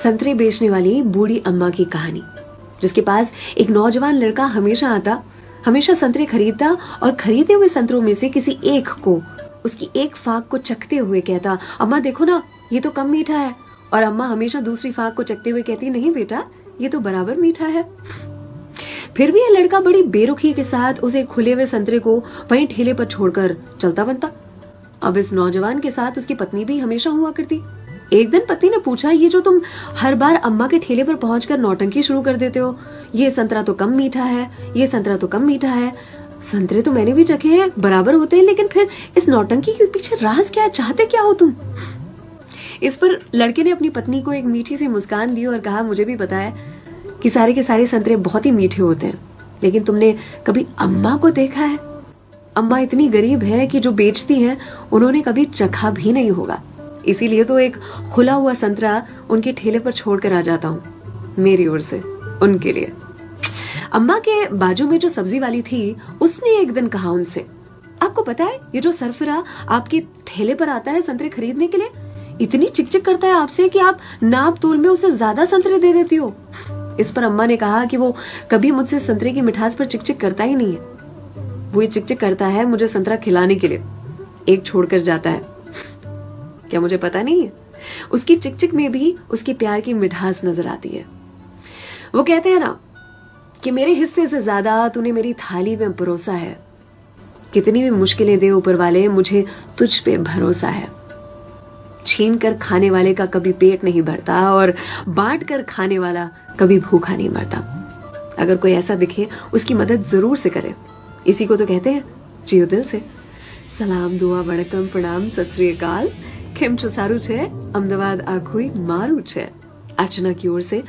संतरे बेचने वाली बूढ़ी अम्मा की कहानी, जिसके पास एक नौजवान लड़का हमेशा आता, हमेशा संतरे खरीदता और खरीदे हुए संतरों में से किसी एक को, उसकी एक फाक को चखते हुए कहता, अम्मा देखो ना, ये तो कम मीठा है। और अम्मा हमेशा दूसरी फाक को चखते हुए कहती, नहीं बेटा, ये तो बराबर मीठा है। फिर भी यह लड़का बड़ी बेरुखी के साथ उसे खुले हुए संतरे को वहीं ठेले पर छोड़कर चलता बनता। अब इस नौजवान के साथ उसकी पत्नी भी हमेशा हुआ करती। एक दिन पत्नी ने पूछा, ये जो तुम हर बार अम्मा के ठेले पर पहुंचकर नौटंकी शुरू कर देते हो, ये संतरा तो कम मीठा है, ये संतरा तो कम मीठा है। संतरे तो मैंने भी चखे हैं, बराबर होते हैं, लेकिन फिर इस नौटंकी के पीछे राज क्या है, चाहते क्या हो तुम? इस पर लड़के ने अपनी पत्नी को एक मीठी सी मुस्कान दी और कहा, मुझे भी पता है कि सारे के सारे संतरे बहुत ही मीठे होते हैं, लेकिन तुमने कभी अम्मा को देखा है? अम्मा इतनी गरीब है कि जो बेचती हैं उन्होंने कभी चखा भी नहीं होगा, इसीलिए तो एक खुला हुआ संतरा उनके ठेले पर छोड़कर आ जाता हूँ, मेरी ओर से उनके लिए। अम्मा के बाजू में जो सब्जी वाली थी, उसने एक दिन कहा उनसे, आपको पता है ये जो सरफरा आपके ठेले पर आता है संतरे खरीदने के लिए, इतनी चिकचिक करता है आपसे कि आप नाप तोल में उसे ज्यादा संतरे दे देती हो। इस पर अम्मा ने कहा कि वो कभी मुझसे संतरे की मिठास पर चिकचिक करता ही नहीं है, वो ये चिकचिक करता है मुझे संतरा खिलाने के लिए, एक छोड़कर जाता है। क्या मुझे पता नहीं है? उसकी चिकचिक में भी उसके प्यार की मिठास नजर आती है। वो कहते हैं ना कि मेरे हिस्से से ज्यादा तूने मेरी थाली में परोसा है, कितनी भी मुश्किलें दे ऊपर वाले, मुझे तुझ पे भरोसा है। छीन कर खाने वाले का कभी पेट नहीं भरता और बांट कर खाने वाला कभी भूखा नहीं मरता। अगर कोई ऐसा दिखे उसकी मदद जरूर से करे, इसी को तो कहते हैं जियो दिल से। सलाम, दुआ, वणकम, प्रणाम, सत श्री अकाल, केम छो सारू छे, अहमदाबाद आखुई मारू छे। अर्चना की ओर से।